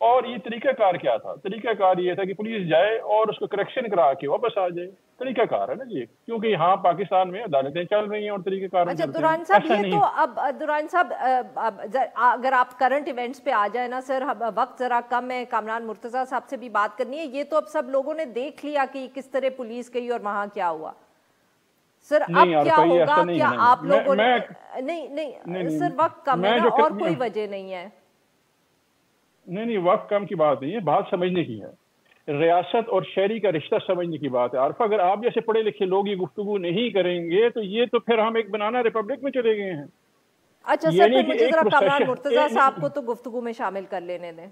اور یہ طریقہ کار کیا تھا؟ طریقہ کار یہ تھا کہ پولیس جائے اور اس کو کریکشن کرا کے واپس آ جائے. طریقہ کار ہے نا جی, کیونکہ یہاں پاکستان میں عدالتیں چل رہی ہیں اور طریقہ کار اچھا چلتے ہیں. دورانی صاحب, ایسا یہ نہیں. تو اب دورانی صاحب اگر آپ کرنٹ ایونٹس پہ آ جائیں نا سر, وقت ذرا کم ہے, کامران مرتضیٰ صاحب سے بھی بات کرنی ہے. یہ تو اب سب لوگوں نے دیکھ لیا کہ کس طرح پولیس گئی اور وہاں کیا ہوا. سر اب کیا ہوگا, کیا آپ لوگوں نے, نہیں سر وقت کم ہے نا, اور کوئی وجہ نہیں ہے. نہیں وقت کم کی بات نہیں ہے, بات سمجھنے کی ہے. ریاست اور شہری کا رشتہ سمجھنے کی بات ہے. عارفہ, اگر آپ جیسے پڑھے لکھے لوگ یہ گفتگو نہیں کریں گے تو یہ تو پھر ہم ایک بنانا ریپبلک میں چلے گئے ہیں. اچھا سر, پھر مجھے ذرا کامران مرتضیٰ صاحب کو تو گفتگو میں شامل کر لینے دیں,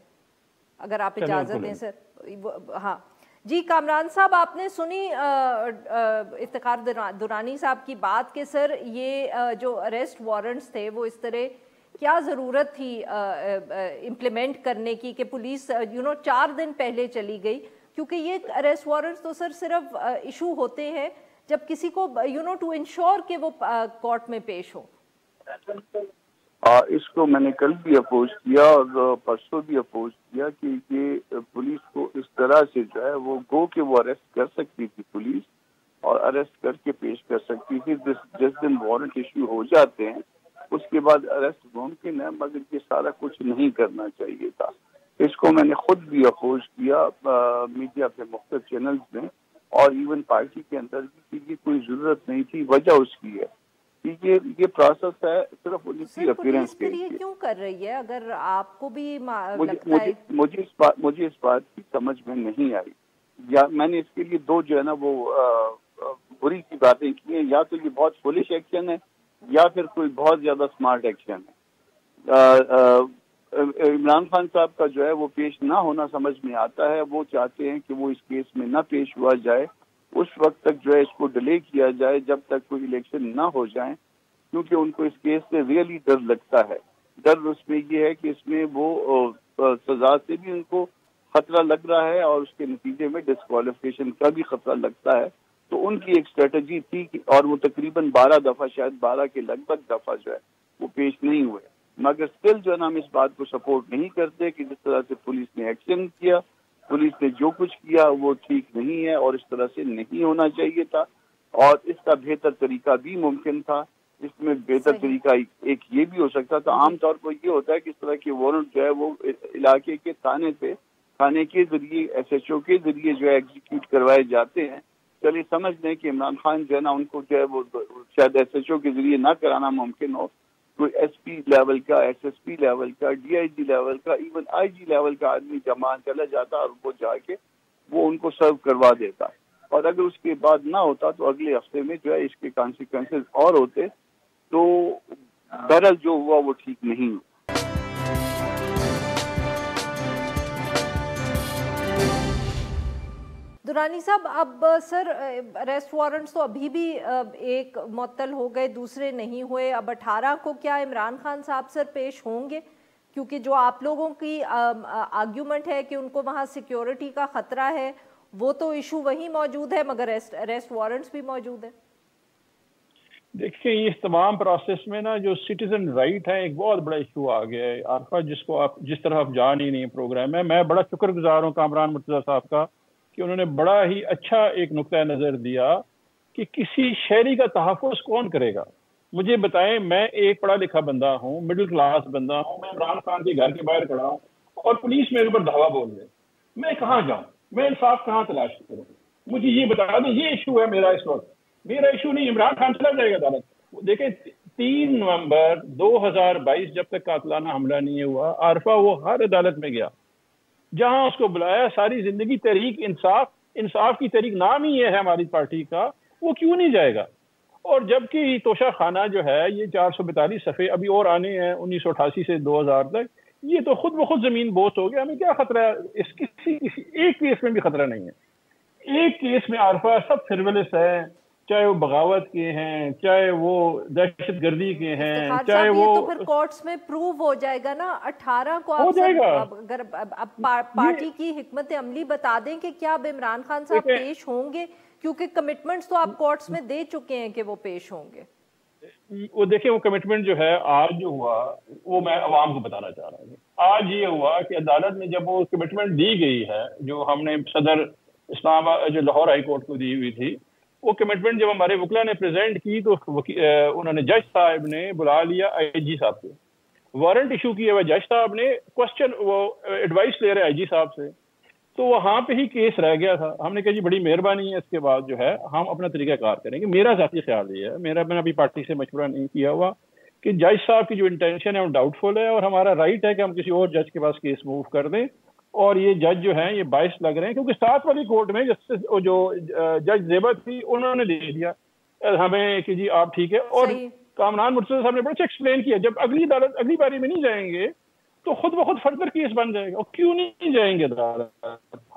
اگر آپ اجازت دیں سر. ہاں جی کامران صاحب, آپ نے سنی افتخار درانی صاحب کی بات کہ سر یہ جو اریسٹ وارنٹس تھے وہ اس طرح کیا ضرورت تھی امپلیمنٹ کرنے کی کہ پولیس 4 دن پہلے چلی گئی, کیونکہ یہ اریسٹ وارنٹس تو سر صرف ایشو ہوتے ہیں جب کسی کو ٹو انشور کہ وہ کورٹ میں پیش ہو. اس کو میں نے کل بھی اپوز کیا اور پرسوں بھی اپوز کیا کہ یہ پولیس کو اس طرح سے جو ہے وہ اریسٹ کر سکتی تھی پولیس, اور اریسٹ کر کے پیش کر سکتی تھی. جس دن وارنٹ ایشو ہو جاتے ہیں اس کے بعد اریسٹ ممکن ہے, مگر یہ سارا کچھ نہیں کرنا چاہیے تھا. اس کو میں نے خود بھی اپوز کیا میڈیا پہ مختلف چینلز میں, اور ایون پارٹی کے اندر بھی, کہ یہ کوئی ضرورت نہیں تھی. وجہ اس کی ہے کہ یہ پروسیس ہے صرف ان کی اپیرنس کے لیے. کیوں کر رہی ہے, اگر آپ کو بھی مجھے اس بات کی سمجھ میں نہیں آئی, یا میں نے اس کے لیے دو جو ہے نا وہ بری کی باتیں کی ہیں. یا تو یہ بہت فولش ایکشن ہے, یا پھر کوئی بہت زیادہ سمارٹ ایکشن ہے. عمران خان صاحب کا جو ہے وہ پیش نہ ہونا سمجھ میں آتا ہے. وہ چاہتے ہیں کہ وہ اس کیس میں نہ پیش ہوا جائے, اس وقت تک جو ہے اس کو ڈیلے کیا جائے جب تک کوئی الیکشن نہ ہو جائیں, کیونکہ ان کو اس کیس سے ریئلی ڈر لگتا ہے. ڈر اس میں یہ ہے کہ اس میں وہ سزا سے بھی ان کو خطرہ لگ رہا ہے, اور اس کے نتیجے میں ڈسکوالیفیکیشن کا بھی خطرہ لگتا ہے. تو ان کی ایک اسٹریٹجی تھی, اور وہ تقریباً 12 دفعہ, شاید 12 کے لگ بھگ دفعہ جو ہے وہ پیش نہیں ہوئے. مگر اسٹل جو ہے نا ہم اس بات کو سپورٹ نہیں کرتے کہ جس طرح سے پولیس نے ایکشن کیا, پولیس نے جو کچھ کیا وہ ٹھیک نہیں ہے, اور اس طرح سے نہیں ہونا چاہیے تھا. اور اس کا بہتر طریقہ بھی ممکن تھا. اس میں بہتر طریقہ ایک یہ بھی ہو سکتا تھا. عام طور پر یہ ہوتا ہے کہ اس طرح کے وارنٹ جو ہے وہ علاقے کے تھانے کے ذریعے, SHO کے ذریعے جو ہے ایگزیکیوٹ کروائے جاتے ہیں. چلیے سمجھ لیں کہ عمران خان جو ہے نا ان کو جو ہے وہ شاید SHO کے ذریعے نہ کرانا ممکن ہو, کوئی SP لیول کا, SSP لیول کا, DIG لیول کا, ایون IG لیول کا آدمی جمع چلا جاتا اور وہ جا کے وہ ان کو سرو کروا دیتا. اور اگر اس کے بعد نہ ہوتا تو اگلے ہفتے میں جو ہے اس کے کانسیکوینسز اور ہوتے. تو بہرحال جو ہوا وہ ٹھیک نہیں. درانی صاحب, اب سر اریسٹ وارنٹس تو ابھی بھی ایک معطل ہو گئے, دوسرے نہیں ہوئے. اب 18 کو کیا عمران خان صاحب سر پیش ہوں گے؟ کیونکہ جو آپ لوگوں کی آرگیومنٹ ہے کہ ان کو وہاں سیکیورٹی کا خطرہ ہے, وہ تو ایشو وہی موجود ہے, مگر اریسٹ وارنٹس بھی موجود ہے. دیکھیں, اس تمام پروسیس میں نا جو سٹیزن رائٹ ہے ایک بہت بڑا ایشو آ گیا ہے عارفہ, جس کو آپ جس طرح آپ جان ہی نہیں پروگرام میں. میں بڑا شکر گزار ہوں کامران مرتضیٰ صاحب کا کہ انہوں نے بڑا ہی اچھا ایک نقطہ نظر دیا کہ کسی شہری کا تحفظ کون کرے گا. مجھے بتائیں, میں ایک پڑھا لکھا بندہ ہوں, مڈل کلاس بندہ ہوں, میں عمران خان کے گھر کے باہر کھڑا ہوں اور پولیس میرے اوپر دھاوا بول دے, میں کہاں جاؤں؟ میں انصاف کہاں تلاش کروں؟ مجھے یہ بتا دیں, یہ ایشو ہے میرا اس وقت. میرا ایشو نہیں, عمران خان چلا جائے گا عدالت. دیکھیں 3 نومبر 2022 جب تک قاتلانہ حملہ نہیں ہوا عارفہ, وہ ہر عدالت میں گیا جہاں اس کو بلایا. ساری زندگی تحریک انصاف کی تحریک نام ہی یہ ہے ہماری پارٹی کا, وہ کیوں نہیں جائے گا؟ اور جبکہ توشہ خانہ جو ہے یہ 442 صفحے ابھی اور آنے ہیں 1988 سے 2000 تک, یہ تو خود بخود زمین بوس ہو گیا. ہمیں کیا خطرہ ہے؟ اس کسی ایک کیس میں بھی خطرہ نہیں ہے. ایک کیس میں عارفہ سب فرولس ہے, چاہے وہ بغاوت کے ہیں, چاہے وہ دہشت گردی کے ہیں, چاہے وہ, یہ تو پھر کورٹس میں پروو ہو جائے گا نا 18 کو. ہو جائے گا. اگر پارٹی کی حکمت عملی بتا دیں کہ کیا اب عمران خان صاحب پیش ہوں گے, کیونکہ کمٹمنٹس تو آپ کورٹس میں دے چکے ہیں کہ وہ پیش ہوں گے. وہ دیکھیں, وہ کمٹمنٹ جو ہے آج جو ہوا وہ میں عوام کو بتانا چاہ رہا ہوں. آج یہ ہوا کہ عدالت نے جب وہ کمٹمنٹ دی گئی ہے جو ہم نے صدر اسلام آباد جو لاہور ہائی کورٹ کو دی ہوئی تھی، وہ کمٹمنٹ جب ہمارے وکلا نے پریزنٹ کی تو انہوں نے جج صاحب نے بلا لیا آئی جی صاحب کو، وارنٹ ایشو کیا ہوا جج صاحب نے، کوشچن وہ ایڈوائس لے رہے آئی جی صاحب سے، تو وہاں پہ ہی کیس رہ گیا تھا. ہم نے کہا جی بڑی مہربانی ہے، اس کے بعد جو ہے ہم اپنا طریقہ کار کریں گے. میرا ذاتی خیال یہ ہے، میں نے ابھی پارٹی سے مشورہ نہیں کیا ہوا، کہ جج صاحب کی جو انٹینشن ہے وہ ڈاؤٹ فل ہے، اور ہمارا رائٹ ہے کہ ہم کسی اور جج کے پاس کیس موو کر دیں. اور یہ جج جو ہیں یہ باعث لگ رہے ہیں، کیونکہ ساتھ والی کورٹ میں جسٹس جو جج زیبا تھی انہوں نے دے دیا ہمیں کہ جی آپ ٹھیک ہے. اور کامران مرتضی صاحب نے بڑا اچھا ایکسپلین کیا، جب اگلی باری میں نہیں جائیں گے تو خود بخود فردر کیس بن جائے گا. اور کیوں نہیں جائیں گے؟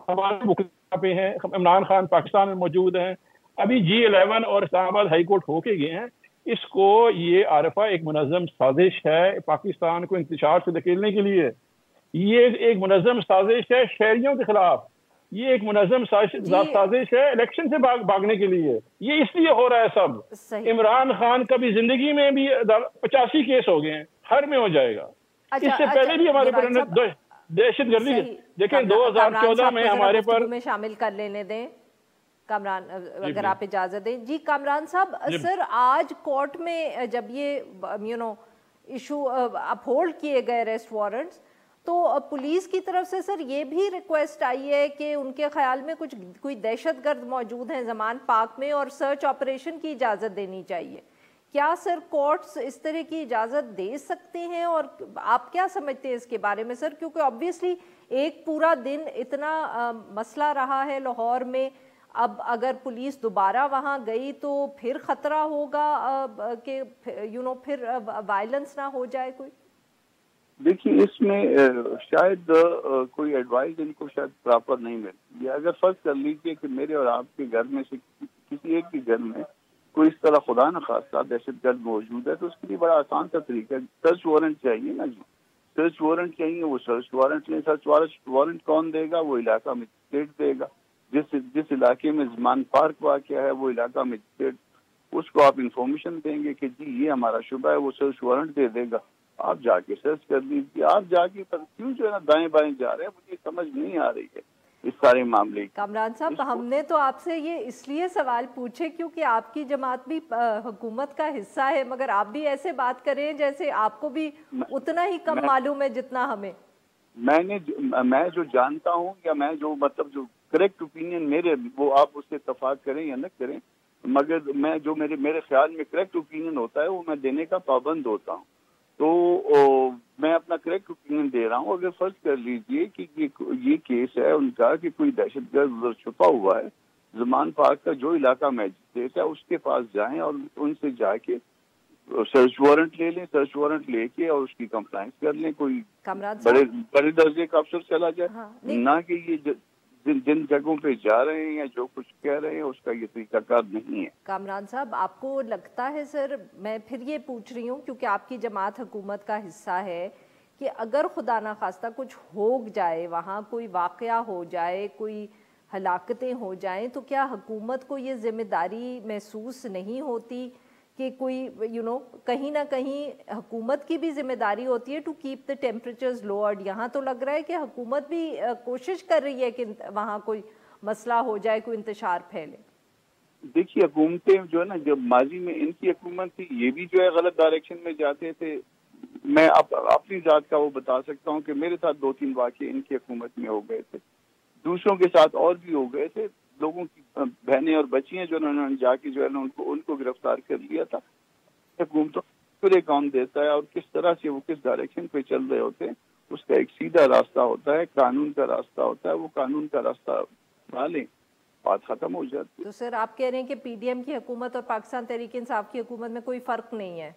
ہمارے وکلا پہ ہیں، عمران خان پاکستان میں موجود ہیں، ابھی G11 اور اسلام آباد ہائی کورٹ ہو کے گئے ہیں. اس کو یہ عارفہ ایک منظم سازش ہے پاکستان کو انتشار سے دھکیلنے کے لیے، یہ ایک منظم سازش ہے شہریوں کے خلاف، یہ ایک منظم سازش ہے الیکشن سے بھاگنے کے لیے. یہ اس لیے ہو رہا ہے سب. عمران خان کا بھی زندگی میں بھی 85 کیس ہو گئے ہیں، ہر میں ہو جائے گا. اس سے پہلے بھی ہمارے پر دہشت گردی دیکھیں 2014 میں ہمارے پر شامل کر لینے دیں. کامران اگر آپ اجازت دیں. جی کامران صاحب، سر آج کورٹ میں جب یہ ایشو اپ ہولڈ کیے گئے اریسٹ وارنٹس، تو پولیس کی طرف سے سر یہ بھی ریکویسٹ آئی ہے کہ ان کے خیال میں کوئی دہشت گرد موجود ہیں زمان پاک میں اور سرچ آپریشن کی اجازت دینی چاہیے. کیا سر کورٹس اس طرح کی اجازت دے سکتے ہیں، اور آپ کیا سمجھتے ہیں اس کے بارے میں سر؟ کیونکہ آبویسلی ایک پورا دن اتنا مسئلہ رہا ہے لاہور میں، اب اگر پولیس دوبارہ وہاں گئی تو پھر خطرہ ہوگا کہ پھر وائلنس نہ ہو جائے کوئی. دیکھیے اس میں شاید کوئی ایڈوائز ان کو شاید پراپر نہیں ملتی ہے. اگر فرض کر لیجیے کہ میرے اور آپ کے گھر میں سے کسی ایک کے گھر میں کوئی اس طرح خدا نخواستہ دہشت گرد موجود ہے، تو اس کے لیے بڑا آسان سا طریقہ ہے، سرچ وارنٹ چاہیے نا جی. سرچ وارنٹ چاہیے، وہ سرچ وارنٹ لیں. سرچ وارنٹ کون دے گا؟ وہ علاقہ مجسٹریٹ دے گا. جس علاقے میں زمان پارک واقع ہے وہ علاقہ مجسٹریٹ، اس کو آپ انفارمیشن دیں گے کہ جی یہ ہمارا شبہ ہے، وہ سرچ وارنٹ دے دے گا. آپ جا کے سرچ کر لیجیے. آپ جا کے کیوں جو ہے نا دائیں بائیں جا رہے ہیں، مجھے سمجھ نہیں آ رہی ہے اس سارے معاملے. کامران صاحب ہم نے تو آپ سے یہ اس لیے سوال پوچھے کیونکہ آپ کی جماعت بھی حکومت کا حصہ ہے، مگر آپ بھی ایسے بات کریں جیسے آپ کو بھی اتنا ہی کم معلوم ہے جتنا ہمیں. میں جو جانتا ہوں یا میں جو مطلب جو کریکٹ اوپینین میرے، وہ آپ اس سے اتفاق کریں یا نہ کریں، مگر میں جو میرے خیال میں کریکٹ اوپینین ہوتا ہے وہ میں دینے کا پابند ہوتا ہوں. تو میں اپنا کریکٹ اوپینین دے رہا ہوں. اگر فرض کر لیجئے کہ یہ کیس ہے ان کا کہ کوئی دہشت گرد چھپا ہوا ہے، زمان پارک کا جو علاقہ میجسٹریٹ ہے اس کے پاس جائیں اور ان سے جا کے سرچ وارنٹ لے لیں. سرچ وارنٹ لے کے اور اس کی کمپلائنس کر لیں. کوئی بڑے درجے کا افسر چلا جائے، نہ کہ یہ جن جگہوں پہ جا رہے ہیں یا جو کچھ کہہ رہے ہیں اس کا یہ طریقہ کار نہیں ہے. کامران صاحب آپ کو لگتا ہے سر، میں پھر یہ پوچھ رہی ہوں کیونکہ آپ کی جماعت حکومت کا حصہ ہے، کہ اگر خدا نخواستہ کچھ ہو جائے، وہاں کوئی واقعہ ہو جائے، کوئی ہلاکتیں ہو جائیں، تو کیا حکومت کو یہ ذمہ داری محسوس نہیں ہوتی کہ کوئی کہیں نہ کہیں حکومت کی بھی ذمہ داری ہوتی ہے ٹو کیپ دا ٹیمپریچرز لوورڈ؟ یہاں تو لگ رہا ہے کہ حکومت بھی کوشش کر رہی ہے کہ وہاں کوئی مسئلہ ہو جائے، کوئی انتشار پھیلے. دیکھیے حکومتیں جو ہے نا، جب ماضی میں ان کی حکومت تھی یہ بھی جو ہے غلط ڈائریکشن میں جاتے تھے. میں اپنی ذات کا وہ بتا سکتا ہوں کہ میرے ساتھ 2-3 واقعے ان کی حکومت میں ہو گئے تھے، دوسروں کے ساتھ اور بھی ہو گئے تھے. لوگوں کی بہنیں اور بچیاں جو انہوں نے جا کے جو ہے نا ان کو گرفتار کر لیا تھا. حکومتوں پورے کام دیتا ہے اور کس طرح سے وہ کس ڈائریکشن پہ چل رہے ہوتے ہیں اس کا ایک سیدھا راستہ ہوتا ہے، قانون کا راستہ ہوتا ہے. وہ قانون کا راستہ ڈالیں، بات ختم ہو جاتی ہے. تو سر آپ کہہ رہے ہیں کہ پی ڈی ایم کی حکومت اور پاکستان تحریک انصاف کی حکومت میں کوئی فرق نہیں ہے؟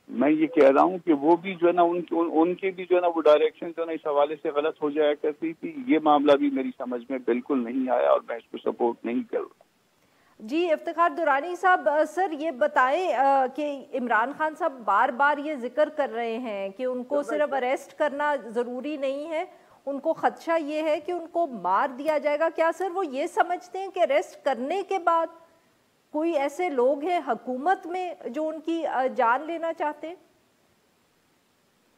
میں یہ کہہ رہا ہوں کہ وہ بھی جو ہے نا ان کی بھی جو ہے نا وہ ڈائریکشن جو ہے نا اس حوالے سے غلط ہو جایا کرتی تھی. یہ معاملہ بھی میری سمجھ میں بالکل نہیں آیا اور میں اس کو سپورٹ نہیں کر رہا. جی افتخار درانی صاحب، سر یہ بتائیں کہ عمران خان صاحب بار بار یہ ذکر کر رہے ہیں کہ ان کو صرف اریسٹ کرنا ضروری نہیں ہے، ان کو خدشہ یہ ہے کہ ان کو مار دیا جائے گا. کیا سر وہ یہ سمجھتے ہیں کہ اریسٹ کرنے کے بعد کوئی ایسے لوگ ہیں حکومت میں جو ان کی جان لینا چاہتے ہیں؟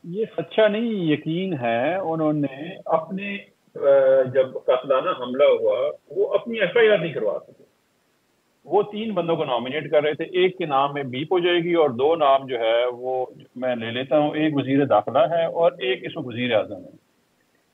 یہ سچا نہیں یقین ہے. انہوں نے اپنے جب قاتلانہ حملہ ہوا وہ اپنی ایف آئی آر نہیں کروا سکے. وہ 3 بندوں کو نامینیٹ کر رہے تھے. ایک کے نام میں بیپ ہو جائے گی اور 2 نام جو ہے وہ میں لے لیتا ہوں. ایک وزیر داخلہ ہے اور ایک اس میں وزیر اعظم ہے.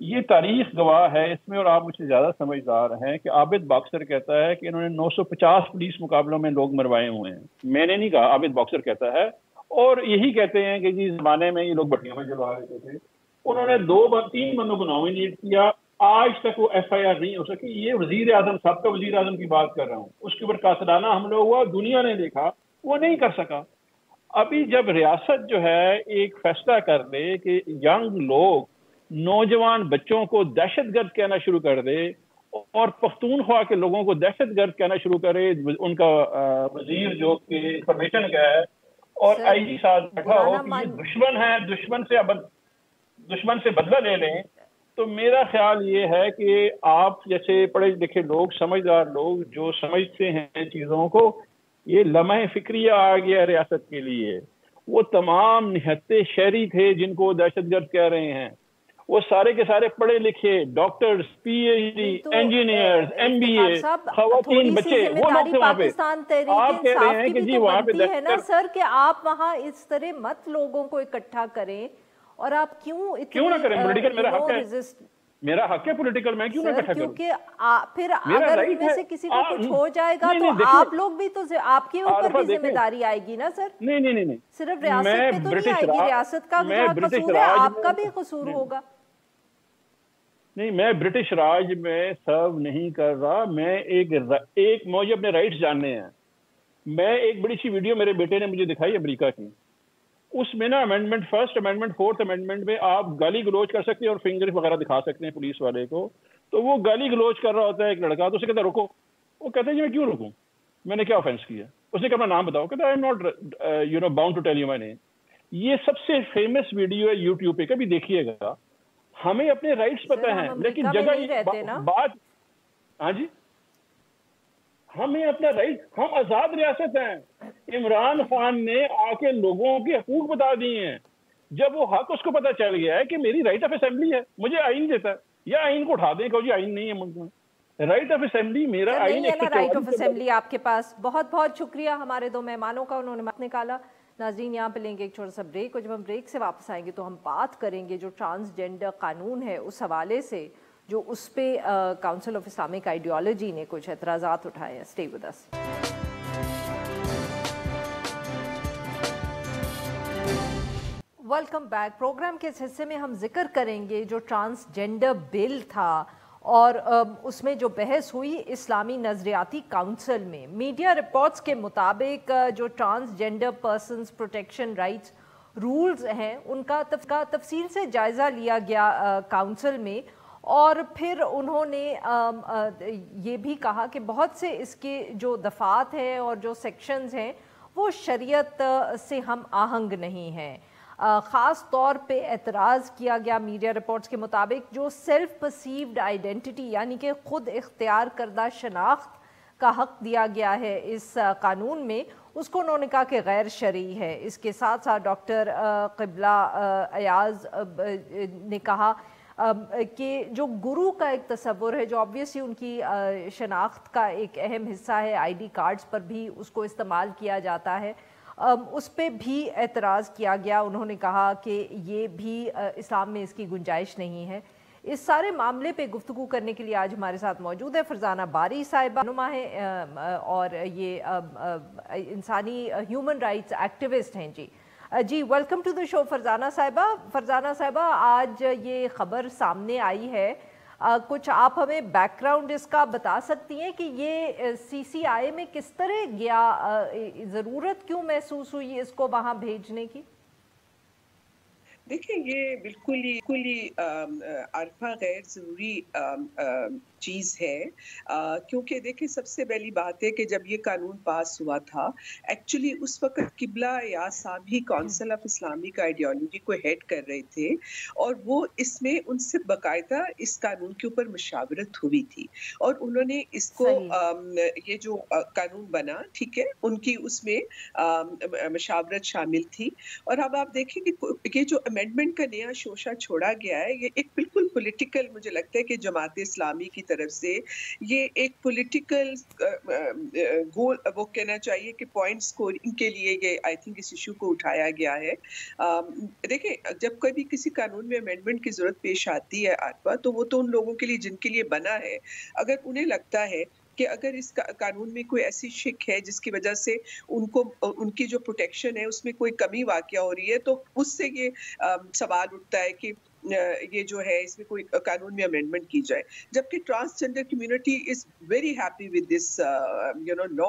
یہ تاریخ گواہ ہے اس میں, اور آپ مجھ سے زیادہ سمجھدار ہیں, کہ عابد باکسر کہتا ہے کہ انہوں نے 950 پولیس مقابلوں میں لوگ مروائے ہوئے ہیں. میں نے نہیں کہا, عابد باکسر کہتا ہے. اور یہی کہتے ہیں کہ جی زمانے میں یہ لوگ بٹیوں میں جلوا لیتے تھے. انہوں نے 3 بندوں کو نامینیٹ کیا. آج تک وہ ایف آئی آر نہیں ہو سکی. یہ وزیر اعظم, سابقہ وزیر اعظم کی بات کر رہا ہوں, اس کے اوپر قاصدانہ حملہ ہوا, دنیا نے دیکھا, وہ نہیں کر سکا. ابھی جب ریاست جو ہے ایک فیصلہ کر دے کہ ینگ لوگ, نوجوان بچوں کو دہشت گرد کہنا شروع کر دے اور پختونخوا کے لوگوں کو دہشت گرد کہنا شروع کرے, ان کا وزیر جو کہ انفارمیشن کا ہے اور آئی جی ساتھ بیٹھا ہو کہ یہ دشمن ہے, دشمن سے بدلہ لے لیں, تو میرا خیال یہ ہے کہ آپ جیسے پڑھے لکھے لوگ, سمجھدار لوگ جو سمجھتے ہیں چیزوں کو, یہ لمحہ فکریہ آ گیا ریاست کے لیے. وہ تمام نہتے شہری تھے جن کو دہشت گرد کہہ رہے ہیں, وہ سارے کے سارے پڑھے لکھے doctors, P H D, engineers, M B A, خواتین, بچے, وہ لوگ تھے وہاں پہ. آپ کہہ رہے ہیں کہ جی وہاں پہ ہے نا سر کہ آپ وہاں اس طرح مت لوگوں کو اکٹھا کریں, اور آپ کیوں نہ کریں؟ پولیٹیکل میرا حق ہے, میرا حق ہے پولیٹیکل, میں کیوں نہ اکٹھا کروں؟ کیونکہ پھر اگر ان میں سے کسی کو کچھ ہو جائے گا تو آپ لوگ بھی, تو آپ کے اوپر بھی ذمہ داری آئے گی نا سر. نہیں, صرف ریاست پہ تو نہیں آئے گی, ریاست کا جہاں قصور ہے آپ کا بھی قصور ہوگا. نہیں, میں برٹش راج میں سرو نہیں کر رہا. میں ایک مجھے اپنے رائٹس جاننے ہیں. میں ایک بڑی سی ویڈیو میرے بیٹے نے مجھے دکھائی امریکہ کی, اس میں نا امینڈمنٹ 1 امینڈمنٹ 4 امینڈمنٹ میں آپ گالی گلوچ کر سکتے ہیں اور فنگر وغیرہ دکھا سکتے ہیں پولیس والے کو. تو وہ گالی گلوچ کر رہا ہوتا ہے ایک لڑکا, تو اسے کہتا ہے رکو. وہ کہتا ہے جی میں کیوں رکوں, میں نے کیا آفینس کیا؟ اس نے کہا اپنا نام بتاؤ. کہتا ہے I am not bound to tell you my name. یہ سب سے فیمس ویڈیو ہے یوٹیوب پہ, کبھی دیکھیے گا. ہمیں اپنے رائٹس پتہ ہیں, لیکن جگہ بات, ہاں جی, ہمیں اپنا رائٹ, ہم آزاد ریاست ہیں. عمران خان نے آ کے لوگوں کے حقوق بتا دیے ہیں. جب وہ حق اس کو پتا چل گیا ہے کہ میری رائٹ آف اسمبلی ہے, مجھے آئین دیتا ہے, یا آئین کو اٹھا دیں کہ جی آئین نہیں ہے ملک میں. رائٹ آف اسمبلی میرا آئین ہے. رائٹ آف اسمبلی آپ کے پاس. بہت بہت شکریہ ہمارے 2 مہمانوں کا, انہوں نے وقت نکالا. ناظرین یہاں پہ لیں گے ایک چھوٹا سا بریک, اور جب ہم بریک سے واپس آئیں گے تو ہم بات کریں گے جو ٹرانسجینڈر قانون ہے اس حوالے سے, جو اس پہ کاؤنسل آف اسلامک آئیڈیالوجی نے کچھ اعتراضات اٹھائے ہیں. Stay with us. Welcome back. Program کے اس حصے میں ہم ذکر کریں گے جو ٹرانسجینڈر بل تھا اور اس میں جو بحث ہوئی اسلامی نظریاتی کاؤنسل میں. میڈیا رپورٹس کے مطابق جو transgender persons protection rights rules ہیں ان کا تفصیل سے جائزہ لیا گیا کاؤنسل میں, اور پھر انہوں نے یہ بھی کہا کہ بہت سے اس کے جو دفعات ہیں اور جو سیکشنز ہیں وہ شریعت سے ہم آہنگ نہیں ہیں. خاص طور پہ اعتراض کیا گیا میڈیا رپورٹس کے مطابق جو سیلف پرسیوڈ آئیڈینٹی یعنی کہ خود اختیار کردہ شناخت کا حق دیا گیا ہے اس قانون میں, اس کو انہوں نے کہا کہ غیر شرعی ہے. اس کے ساتھ ساتھ ڈاکٹر قبلہ ایاز نے کہا کہ جو گرو کا ایک تصور ہے جو آبویسلی ان کی شناخت کا ایک اہم حصہ ہے, آئی ڈی کارڈز پر بھی اس کو استعمال کیا جاتا ہے, اس پہ بھی اعتراض کیا گیا. انہوں نے کہا کہ یہ بھی اسلام میں اس کی گنجائش نہیں ہے. اس سارے معاملے پہ گفتگو کرنے کے لیے آج ہمارے ساتھ موجود ہے فرزانہ باری صاحبہ, رہنما ہے اور یہ انسانی ہیومن رائٹس ایکٹیوسٹ ہیں. جی ویلکم ٹو دا شو فرزانہ صاحبہ. فرزانہ صاحبہ, آج یہ خبر سامنے آئی ہے, کچھ آپ ہمیں بیک گراؤنڈ اس کا بتا سکتی ہیں کہ یہ سی سی آئی میں کس طرح گیا, ضرورت کیوں محسوس ہوئی اس کو وہاں بھیجنے کی؟ دیکھیں یہ بالکل ہی عارفہ غیر ضروری چیز ہے، کیونکہ دیکھیں سب سے پہلی بات ہے کہ جب یہ قانون پاس ہوا تھا ایکچولی اس وقت قبلہ ایاز صاحب ہی کونسل آف اسلامک آئیڈیالوجی کو ہیڈ کر رہے تھے، اور وہ اس میں ان سے باقاعدہ اس قانون کے اوپر مشاورت ہوئی تھی، اور انہوں نے اس کو یہ جو قانون بنا ٹھیک ہے ان کی اس میں مشاورت شامل تھی. اور اب آپ دیکھیں کہ یہ جو امینڈمنٹ کا نیا شوشہ چھوڑا گیا ہے یہ ایک بالکل پولیٹیکل، مجھے لگتا ہے کہ جماعت اسلامی کی طرف سے یہ ایک پولیٹیکل گول وہ کہنا چاہیے کہ پوائنٹ سکورنگ کے لیے یہ آئی تھنک اس ایشو کو اٹھایا گیا ہے. دیکھیں جب کبھی کسی قانون میں امینڈمنٹ کی ضرورت پیش آتی ہے عاطفہ، تو وہ تو ان لوگوں کے لیے جن کے لیے بنا ہے، اگر انہیں لگتا ہے کہ اگر اس قانون میں کوئی ایسی شک ہے جس کی وجہ سے ان کی جو پروٹیکشن ہے اس میں کوئی کمی واقع ہو رہی ہے، تو اس سے یہ سوال اٹھتا ہے کہ یہ جو ہے اس میں کوئی قانون میں امینڈمنٹ کی جائے. جبکہ transgender community is very happy with this law.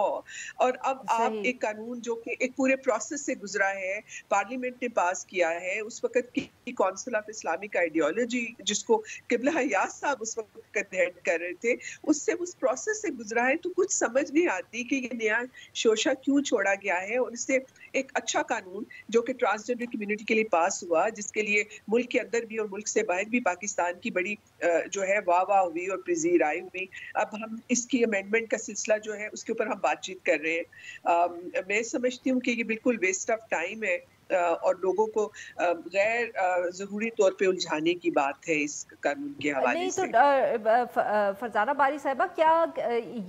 اور اب آپ ایک قانون جو کہ ایک پورے پروسیس سے گزرا ہے، پارلیمنٹ نے پاس کیا ہے، اس وقت کی کونسل آف اسلامک آئیڈیالوجی جس کو قبلہ ایاز صاحب اس وقت ہیڈ کر رہے تھے، اس سے اس پروسیس سے گزرا ہے، تو کچھ سمجھ نہیں آتی کہ یہ نیا شوشہ کیوں چھوڑا گیا ہے. اور اس سے ایک اچھا قانون جو کہ ٹرانسجینڈر کمیونٹی کے لیے پاس ہوا، جس کے لیے ملک کے اندر بھی اور ملک سے باہر بھی پاکستان کی بڑی جو ہے واہ واہ ہوئی اور پذیر آئی ہوئی. اب ہم اس کی امینڈمنٹ کا سلسلہ جو ہے اس کے اوپر ہم بات چیت کر رہے ہیں. میں سمجھتی ہوں کہ یہ بالکل ویسٹ آف ٹائم ہے اور لوگوں کو غیر ضروری طور پہ الجھانے کی بات ہے اس قانون کے حوالے سے. نہیں تو فرزانہ باری صاحبہ، کیا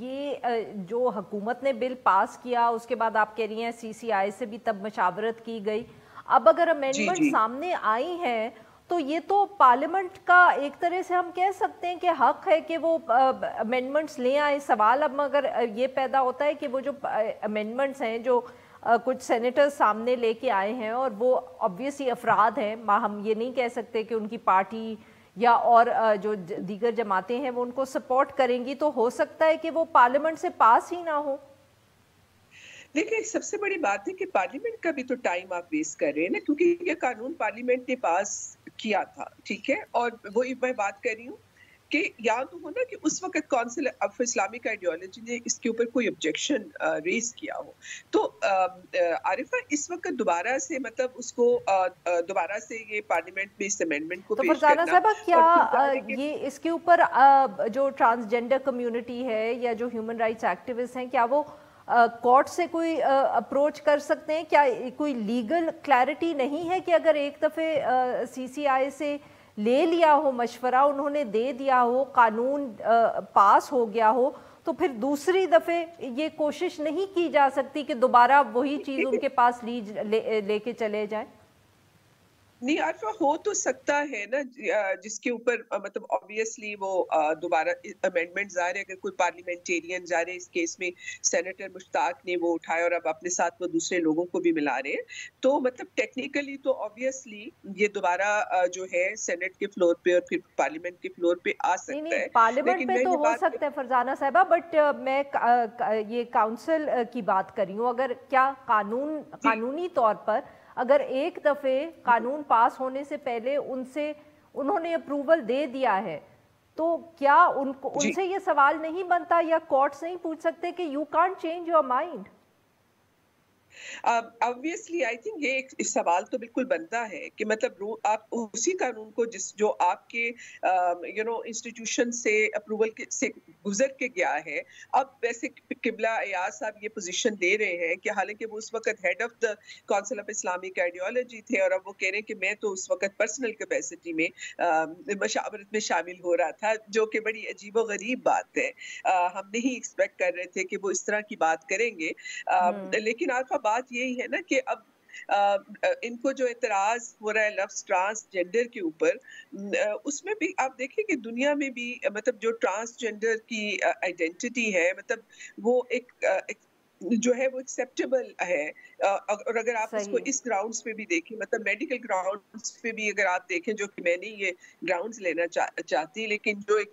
یہ جو حکومت نے بل پاس کیا اس کے بعد آپ کہہ رہی ہیں سی سی آئی سے بھی تب مشاورت کی گئی، اب اگر امینڈمنٹ سامنے آئی ہیں تو یہ تو پارلیمنٹ کا ایک طرح سے ہم کہہ سکتے ہیں کہ حق ہے کہ وہ امینڈمنٹس لے آئیں. سوال اب مگر یہ پیدا ہوتا ہے کہ وہ جو امینڈمنٹس ہیں جو کچھ سینیٹر سامنے لے کے آئے ہیں، اور وہ obviously افراد ہیں، ہم یہ نہیں کہہ سکتے کہ ان کی پارٹی یا اور جو دیگر جماعتیں ہیں وہ ان کو سپورٹ کریں گی، تو ہو سکتا ہے کہ وہ پارلیمنٹ سے پاس ہی نہ ہو. دیکھیں سب سے بڑی بات ہے کہ پارلیمنٹ کا بھی تو ٹائم آپ ویسٹ کر رہے ہیں نا، کیونکہ یہ قانون پارلیمنٹ نے پاس کیا تھا ٹھیک ہے. اور وہی میں بات کر رہی ہوں کہ یاد ہو نا کہ اس وقت کونسل آف اسلامک آئیڈیالوجی نے اس کے اوپر کوئی objection ریز کیا ہو. تو عارفہ اس وقت دوبارہ سے مطلب اس کو دوبارہ سے یہ پارلیمنٹ میں اس امینڈمنٹ کو پیش کرنا. تو فرزانہ صاحبہ کیا یہ اس کے اوپر جو ٹرانسجینڈر کمیونٹی ہے یا جو ہیومن رائٹس ایکٹیوسٹ ہیں، کیا وہ کورٹ سے کوئی اپروچ کر سکتے ہیں؟ کیا کوئی لیگل کلیئرٹی نہیں ہے کہ اگر ایک دفعہ سی سی آئی سے لے لیا ہو مشورہ، انہوں نے دے دیا ہو، قانون پاس ہو گیا ہو، تو پھر دوسری دفعہ یہ کوشش نہیں کی جا سکتی کہ دوبارہ وہی چیز ان کے پاس لے کے چلے جائیں؟ نہیں عارفہ، ہو تو سکتا ہے نا جس کے اوپر مطلب obviously وہ دوبارہ امینڈمنٹ ظاہر ہے اگر کوئی پارلیمنٹیرین ظاہر ہے اس کیس میں سینیٹر مشتاق نے وہ اٹھایا اور اب اپنے ساتھ وہ دوسرے لوگوں کو بھی ملا رہے ہیں، تو مطلب ٹیکنیکلی تو obviously یہ دوبارہ جو ہے سینیٹ کے فلور پہ اور پھر پارلیمنٹ کے فلور پہ آ سکتا ہے. پارلیمنٹ پہ تو ہو سکتا ہے فرزانہ صاحبہ، بٹ میں یہ کاؤنسل کی بات کر رہی ہوں. اگر کیا قانونی طور پر اگر ایک دفعہ قانون پاس ہونے سے پہلے انہوں نے اپروول دے دیا ہے، تو کیا ان سے یہ سوال نہیں بنتا یا کورٹس نہیں پوچھ سکتے کہ you can't change your mind? obviously I think یہ ایک سوال تو بالکل بنتا ہے کہ مطلب آپ اسی قانون کو جو آپ کے انسٹیٹیوشن سے اپروول سے گزر کے گیا ہے، اب ویسے قبلہ ایاز صاحب یہ پوزیشن دے رہے ہیں کہ حالانکہ وہ اس وقت head of the council of Islamic ideology تھے، اور اب وہ کہہ رہے ہیں کہ میں تو اس وقت پرسنل کیپیسٹی میں مشاورت میں شامل ہو رہا تھا، جو کہ بڑی عجیب و غریب بات ہے. ہم نہیں ایکسپیکٹ کر رہے تھے کہ وہ اس طرح کی بات کریں گے. لیکن آلفا بات یہی ہے نا کہ اب ان کو جو اعتراض ہو رہا ہے لفظ ٹرانسجینڈر کے اوپر، اس میں بھی آپ دیکھیں کہ دنیا میں بھی مطلب جو ٹرانسجینڈر کی آئیڈینٹی ہے مطلب وہ ایک جو ہے وہ ایکسیپٹیبل ہے. اور اگر آپ اس کو اس گراؤنڈز پہ بھی دیکھیں، مطلب میڈیکل گراؤنڈز پہ بھی اگر آپ دیکھیں، جو کہ میں نہیں یہ گراؤنڈز لینا چاہتی، لیکن جو ایک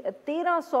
1300